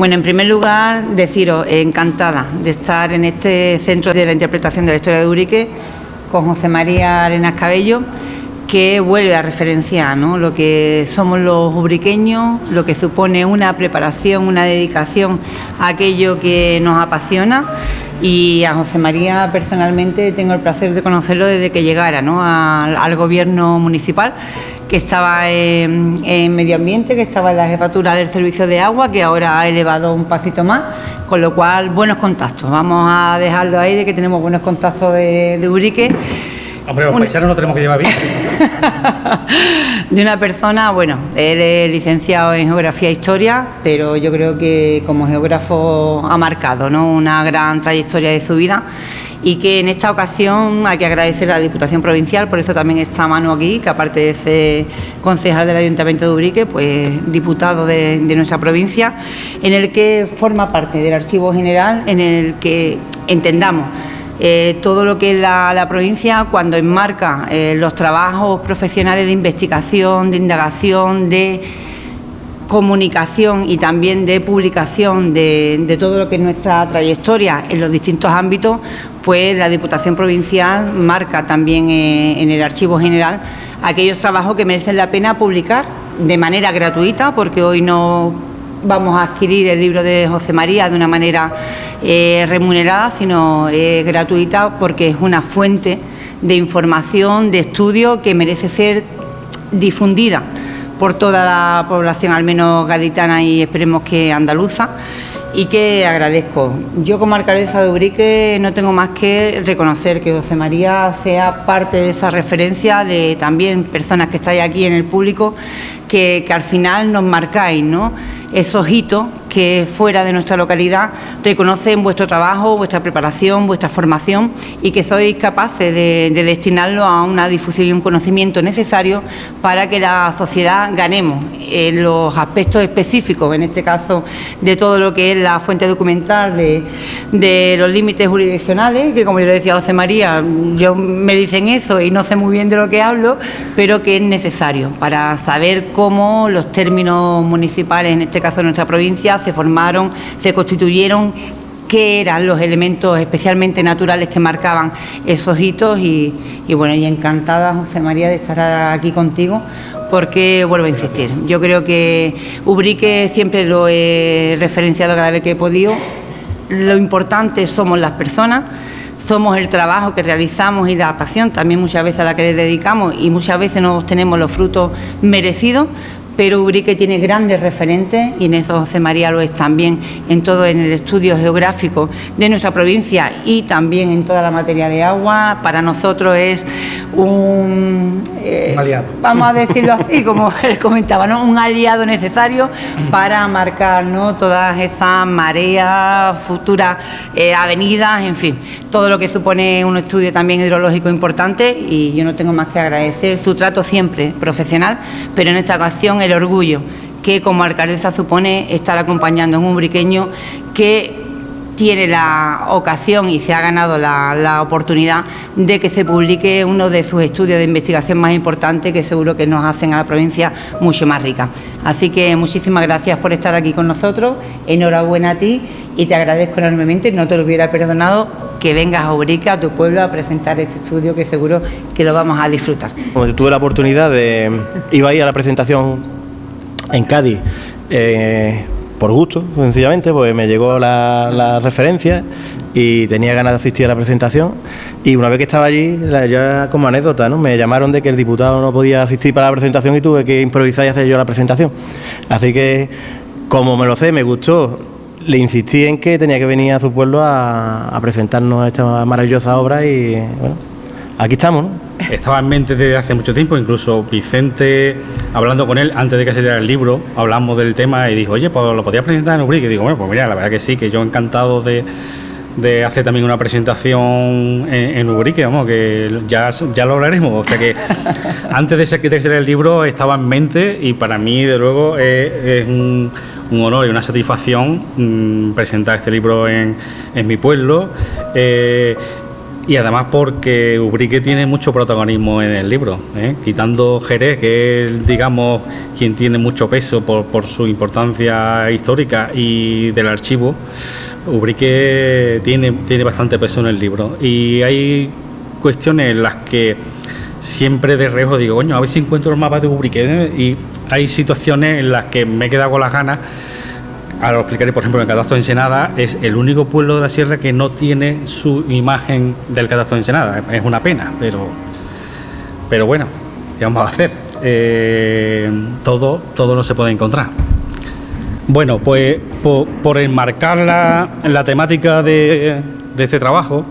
Bueno, en primer lugar, deciros, encantada de estar en este centro de la interpretación de la historia de Ubrique con José María Arenas Cabello, que vuelve a referenciar, ¿no?, lo que somos los ubriqueños, lo que supone una preparación, una dedicación a aquello que nos apasiona. Y a José María personalmente tengo el placer de conocerlo desde que llegara, ¿no?, al gobierno municipal, que estaba en Medio Ambiente, que estaba en la jefatura del servicio de agua, que ahora ha elevado un pasito más, con lo cual buenos contactos. Vamos a dejarlo ahí de que tenemos buenos contactos de Ubrique. Hombre, los paisanos no tenemos que llevar bien. De una persona, bueno, él es licenciado en Geografía e Historia, pero yo creo que como geógrafo ha marcado, ¿no?, una gran trayectoria de su vida, y que en esta ocasión hay que agradecer a la Diputación Provincial, por eso también está Manu aquí, que aparte de ser concejal del Ayuntamiento de Ubrique, pues diputado de nuestra provincia, en el que forma parte del Archivo General, en el que entendamos todo lo que es la provincia cuando enmarca los trabajos profesionales de investigación, de indagación, de comunicación y también de publicación de todo lo que es nuestra trayectoria en los distintos ámbitos. Pues la Diputación Provincial marca también en el Archivo General aquellos trabajos que merecen la pena publicar de manera gratuita, porque hoy no vamos a adquirir el libro de José María de una manera remunerada, sino gratuita, porque es una fuente de información, de estudio que merece ser difundida por toda la población, al menos gaditana y esperemos que andaluza, y que agradezco. Yo como alcaldesa de Ubrique no tengo más que reconocer que José María sea parte de esa referencia de también personas que estáis aquí en el público, que al final nos marcáis, ¿no?, esos hitos que fuera de nuestra localidad reconocen vuestro trabajo, vuestra preparación, vuestra formación, y que sois capaces de destinarlo a una difusión y un conocimiento necesario para que la sociedad ganemos en los aspectos específicos, en este caso de todo lo que es la fuente documental, de los límites jurisdiccionales, que como yo le decía a José María, yo me dicen eso y no sé muy bien de lo que hablo, pero que es necesario para saber cómo los términos municipales, en este caso de nuestra provincia, se formaron, se constituyeron, qué eran los elementos especialmente naturales que marcaban esos hitos. Y bueno, y encantada, José María, de estar aquí contigo, porque vuelvo a insistir, yo creo que Ubrique siempre lo he referenciado cada vez que he podido. Lo importante somos las personas, somos el trabajo que realizamos y la pasión también muchas veces a la que le dedicamos, y muchas veces no obtenemos los frutos merecidos. Pero Ubrique tiene grandes referentes, y en eso José María lo es también en el estudio geográfico de nuestra provincia y también en toda la materia de agua. Para nosotros es un aliado, vamos a decirlo así, como él comentaba, ¿no?, un aliado necesario para marcar, ¿no?, todas esas mareas, futuras avenidas, en fin, todo lo que supone un estudio también hidrológico importante. Y yo no tengo más que agradecer su trato siempre profesional, pero en esta ocasión el orgullo que como alcaldesa supone estar acompañando a un ubriqueño que tiene la ocasión y se ha ganado la oportunidad de que se publique uno de sus estudios de investigación más importantes, que seguro que nos hacen a la provincia mucho más rica. Así que muchísimas gracias por estar aquí con nosotros, enhorabuena a ti, y te agradezco enormemente, no te lo hubiera perdonado, que vengas a Ubrique, a tu pueblo, a presentar este estudio, que seguro que lo vamos a disfrutar. Bueno, tuve la oportunidad iba a ir a la presentación en Cádiz, por gusto, sencillamente, pues me llegó la referencia y tenía ganas de asistir a la presentación. Y una vez que estaba allí, ya como anécdota, ¿no?, me llamaron de que el diputado no podía asistir para la presentación y tuve que improvisar y hacer yo la presentación. Así que, como me lo sé, me gustó, le insistí en que tenía que venir a su pueblo a presentarnos esta maravillosa obra y, bueno, aquí estamos, ¿no? Estaba en mente desde hace mucho tiempo, incluso Vicente, hablando con él antes de que saliera el libro, hablamos del tema y dijo, oye, pues lo podías presentar en Ubrique. Y digo, bueno, pues mira, la verdad que sí, que yo encantado de hacer también una presentación en Ubrique, vamos, que ya lo hablaremos. O sea que antes de salir el libro estaba en mente, y para mí, de luego, es un honor y una satisfacción presentar este libro en mi pueblo. y además porque Ubrique tiene mucho protagonismo en el libro, quitando Jerez, que es, digamos, quien tiene mucho peso por su importancia histórica y del archivo. Ubrique tiene bastante peso en el libro, y hay cuestiones en las que siempre de reojo digo, coño, a ver si encuentro el mapa de Ubrique, y hay situaciones en las que me he quedado con las ganas. Ahora lo explicaré. Por ejemplo, en el Catastro de Ensenada es el único pueblo de la sierra que no tiene su imagen del Catastro de Ensenada. Es una pena, pero bueno, ¿qué vamos a hacer? Todo no se puede encontrar. Bueno, pues por enmarcar la temática de este trabajo,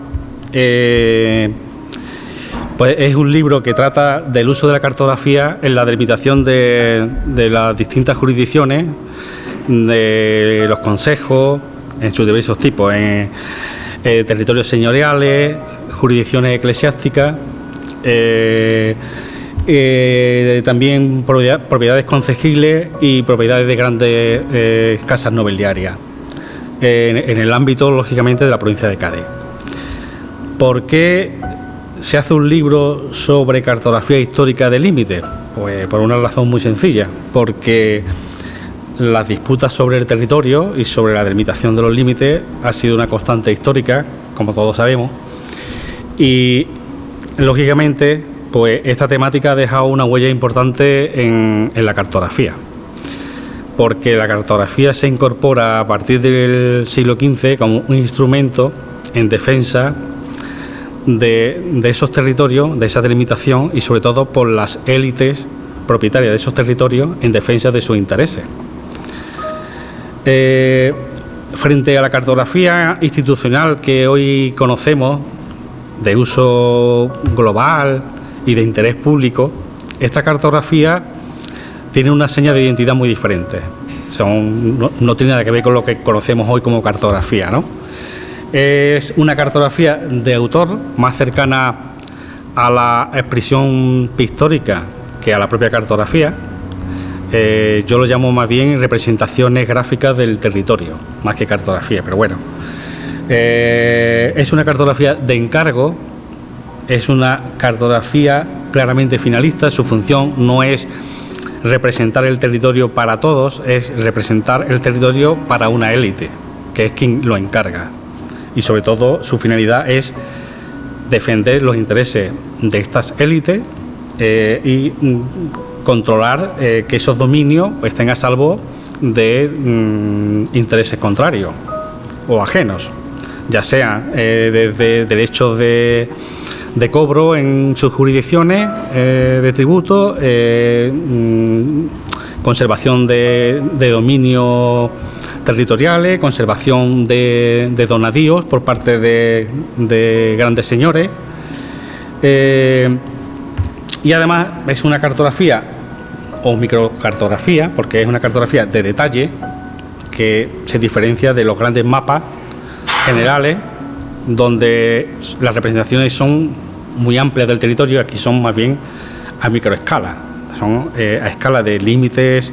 pues es un libro que trata del uso de la cartografía en la delimitación de las distintas jurisdicciones, de los consejos en sus diversos tipos, en territorios señoriales, jurisdicciones eclesiásticas, también propiedades concejiles y propiedades de grandes casas nobiliarias, en el ámbito, lógicamente, de la provincia de Cádiz. ¿Por qué se hace un libro sobre cartografía histórica de límites? Pues por una razón muy sencilla, porque las disputas sobre el territorio y sobre la delimitación de los límites ha sido una constante histórica, como todos sabemos, y lógicamente pues esta temática ha dejado una huella importante en la cartografía, porque la cartografía se incorpora a partir del siglo XV como un instrumento en defensa de esos territorios, de esa delimitación, y sobre todo por las élites propietarias de esos territorios en defensa de sus intereses. Frente a la cartografía institucional que hoy conocemos, de uso global y de interés público, esta cartografía tiene una seña de identidad muy diferente. No tiene nada que ver con lo que conocemos hoy como cartografía, ¿no? Es una cartografía de autor más cercana a la expresión pictórica que a la propia cartografía. Yo lo llamo más bien representaciones gráficas del territorio, más que cartografía, pero bueno. Es una cartografía de encargo, es una cartografía claramente finalista. Su función no es representar el territorio para todos, es representar el territorio para una élite, que es quien lo encarga. Y sobre todo su finalidad es defender los intereses de estas élites y controlar que esos dominios estén a salvo de intereses contrarios o ajenos, ya sea desde derechos de cobro en sus jurisdicciones de tributo, conservación de dominios territoriales, conservación de donadíos por parte de grandes señores. Y además es una cartografía o microcartografía, porque es una cartografía de detalle que se diferencia de los grandes mapas generales, donde las representaciones son muy amplias del territorio. Aquí son más bien a microescala, son a escala de límites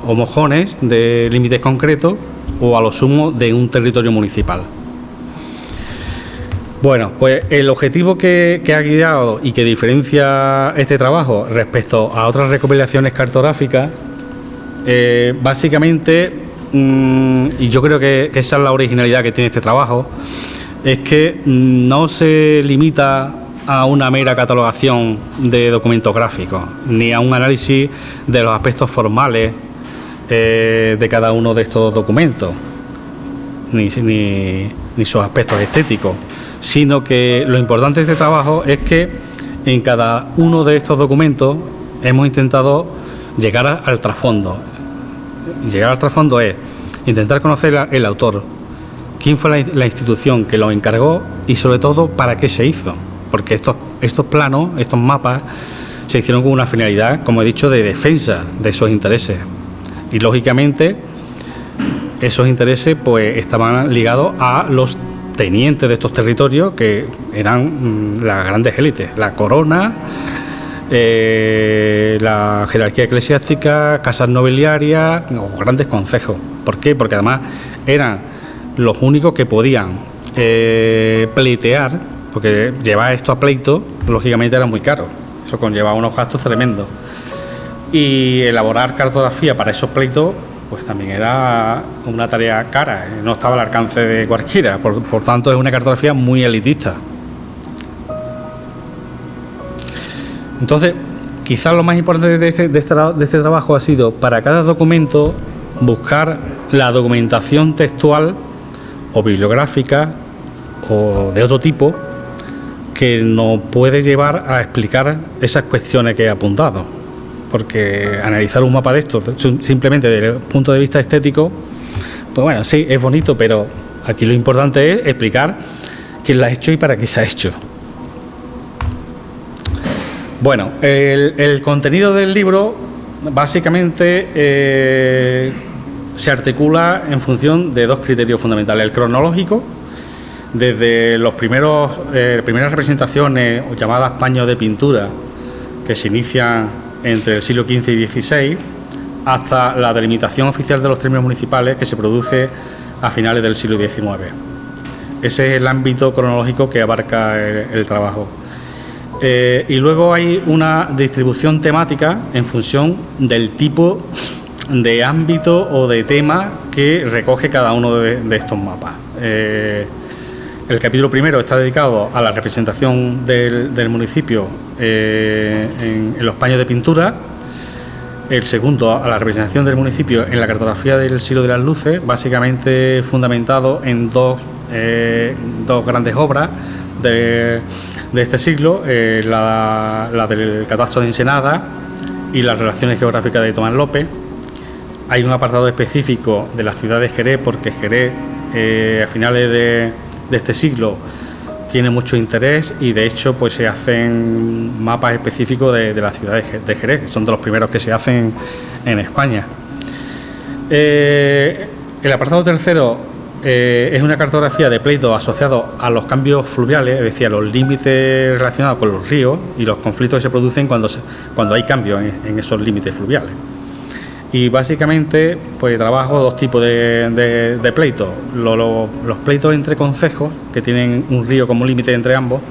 o mojones, de límites concretos, o a lo sumo de un territorio municipal. Bueno, pues el objetivo que ha guiado y que diferencia este trabajo respecto a otras recopilaciones cartográficas, básicamente, y yo creo que esa es la originalidad que tiene este trabajo, es que no se limita a una mera catalogación de documentos gráficos, ni a un análisis de los aspectos formales de cada uno de estos documentos, ni sus aspectos estéticos, sino que lo importante de este trabajo es que en cada uno de estos documentos hemos intentado llegar al trasfondo. Llegar al trasfondo es intentar conocer el autor, quién fue la institución que lo encargó y sobre todo para qué se hizo, porque estos planos, estos mapas se hicieron con una finalidad, como he dicho, de defensa de esos intereses, y lógicamente esos intereses pues estaban ligados a los tenientes de estos territorios, que eran las grandes élites, la corona, la jerarquía eclesiástica, casas nobiliarias o grandes concejos. ¿Por qué? Porque además eran los únicos que podían pleitear porque llevar esto a pleito, lógicamente, era muy caro. Eso conllevaba unos gastos tremendos. Y elaborar cartografía para esos pleitos, pues también era una tarea cara, no estaba al alcance de cualquiera. Por tanto, es una cartografía muy elitista. Entonces, quizás lo más importante de este trabajo ha sido, para cada documento, buscar la documentación textual o bibliográfica o de otro tipo que nos puede llevar a explicar esas cuestiones que he apuntado. Porque analizar un mapa de estos simplemente desde el punto de vista estético, pues bueno, sí, es bonito, pero aquí lo importante es explicar quién lo ha hecho y para qué se ha hecho. Bueno, el contenido del libro básicamente se articula en función de dos criterios fundamentales. El cronológico, desde las primeras representaciones llamadas paños de pintura, que se inician entre el siglo XV y XVI, hasta la delimitación oficial de los términos municipales, que se produce a finales del siglo XIX. Ese es el ámbito cronológico que abarca el trabajo. Y luego hay una distribución temática en función del tipo de ámbito o de tema que recoge cada uno de estos mapas. El capítulo primero está dedicado a la representación del municipio en los paños de pintura. El segundo a la representación del municipio en la cartografía del siglo de las luces, básicamente fundamentado en dos grandes obras de este siglo, la del catastro de Ensenada y las relaciones geográficas de Tomás López. Hay un apartado específico de la ciudad de Jerez, porque Jerez a finales de este siglo tiene mucho interés, y de hecho pues se hacen mapas específicos de la ciudad de Jerez, que son de los primeros que se hacen en España. El apartado tercero es una cartografía de pleitos asociados a los cambios fluviales, es decir, a los límites relacionados con los ríos y los conflictos que se producen cuando hay cambios en esos límites fluviales. Y básicamente pues trabajo dos tipos de pleitos: los pleitos entre concejos, que tienen un río como límite entre ambos,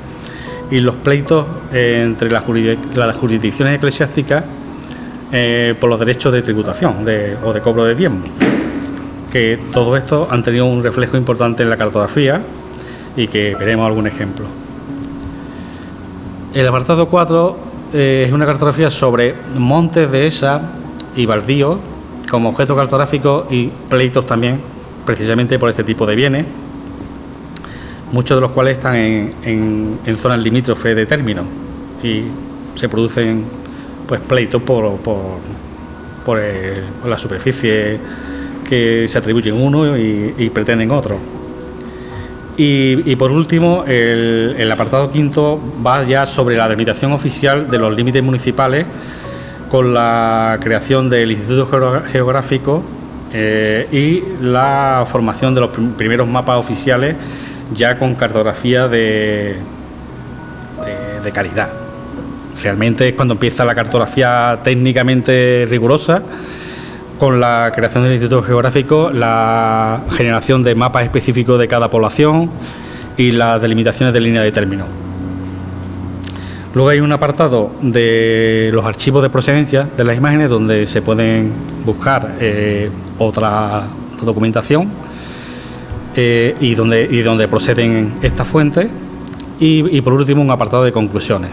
y los pleitos entre las jurisdicciones eclesiásticas por los derechos de tributación o de cobro de diezmo. Que todo esto han tenido un reflejo importante en la cartografía y que veremos algún ejemplo. El apartado 4 es una cartografía sobre montes, dehesas y baldíos como objeto cartográfico, y pleitos también, precisamente por este tipo de bienes, muchos de los cuales están en zonas limítrofes de términos, y se producen pues pleitos por la superficie que se atribuyen uno y pretenden otro. Y por último, el apartado quinto va ya sobre la delimitación oficial de los límites municipales, con la creación del Instituto Geográfico y la formación de los primeros mapas oficiales, ya con cartografía de calidad. Realmente es cuando empieza la cartografía técnicamente rigurosa, con la creación del Instituto Geográfico, la generación de mapas específicos de cada población y las delimitaciones de línea de término. Luego hay un apartado de los archivos de procedencia de las imágenes, donde se pueden buscar otra documentación y donde proceden estas fuentes. Y por último, un apartado de conclusiones.